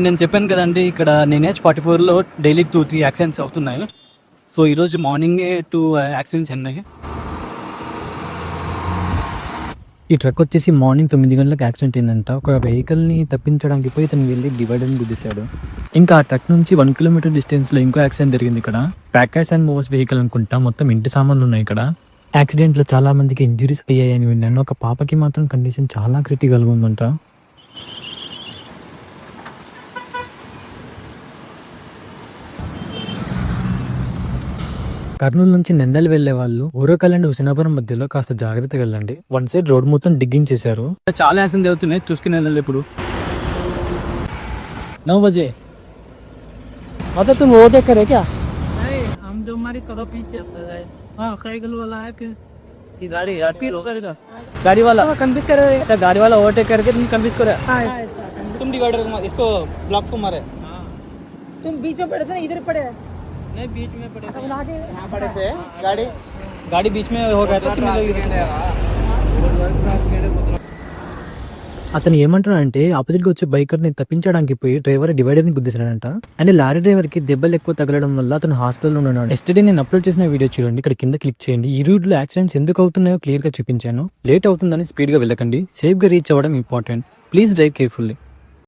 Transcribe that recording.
నేను చెప్పాను కదండి, ఇక్కడ NH-44లో డైలీ 2-3 యాక్సిడెంట్స్ అవుతున్నాయి. సో ఈరోజు మార్నింగే 2 యాక్సిడెంట్స్ అయినాయి. ఈ ట్రక్ వచ్చేసి మార్నింగ్ 9 గంటలకు యాక్సిడెంట్ అయిందంట. ఒక వెహికల్ని తప్పించడానికి పోయి తను వెళ్ళి డివైడర్ని గుద్దేశాడు. ఇంకా ఆ ట్రక్ నుంచి 1 కిలోమీటర్ డిస్టెన్స్లో ఇంకో యాక్సిడెంట్ జరిగింది. ఇక్కడ ప్యాకర్స్ అండ్ మూవర్స్ వెహికల్ అనుకుంటా. మొత్తం ఇంటి సామాన్లు ఉన్నాయి ఇక్కడ. యాక్సిడెంట్లో చాలా మందికి ఇంజురీస్ అయ్యాయని విన్నాను. ఒక పాపకి మాత్రం కండిషన్ చాలా క్రిటికల్గా ఉందంట. కర్నూలు నుంచి నంద్యాల వెళ్లే వాళ్ళు ఓరకల్ అండ్ హుసేనాపురం మధ్యలో కాస్త జాగ్రత్తగా వెళ్ళండి. వన్ సైడ్ రోడ్ మొత్తం డిగ్గింగ్ చేశారు. చాలా యాక్సిడెంట్ అవుతున్నాయి, చూసుకుని వెళ్ళాలి. ఇప్పుడు 9 बजे मतलब तुम ओवरटेक करे क्या? नहीं, हम जो हमारी करो पीछे हाँ साइकिल वाला है कि ये गाड़ी फिर होगा गाड़ी वाला कन्फ्यूज करे. अच्छा, गाड़ी वाला ओवरटेक करके तुम कन्फ्यूज करे. तुम डिवाइडर इसको ब्लॉक्स को मारे. तुम बीच में पड़े थे ना, इधर पड़े नहीं, बीच में पड़े थे. यहाँ पड़े थे. गाड़ी बीच में हो गया था. तुम అతను ఏమంటున్నాడంటే ఆపోజిట్గా వచ్చే బైకర్ని తప్పించడానికి పోయి డ్రైవర్ డివైడర్ని గుద్దేశాడంట. అండ్ లారీ డ్రైవర్కి దెబ్బలు ఎక్కువ తగలడం వల్ల అతను హాస్పిటల్లో ఉన్నాడు. ఎస్టర్డే నేను అప్లోడ్ చేసిన వీడియో చూడండి, ఇక్కడ కింద క్లిక్ చేయండి. ఈ రూట్లో యాక్సిడెంట్స్ ఎందుకు అవుతున్నాయో క్లియర్గా చూపించాను. లేట్ అవుతుందని స్పీడ్గా వెళ్ళకండి. సేఫ్గా రీచ్ అవ్వడం ఇంపార్టెంట్. Please drive carefully.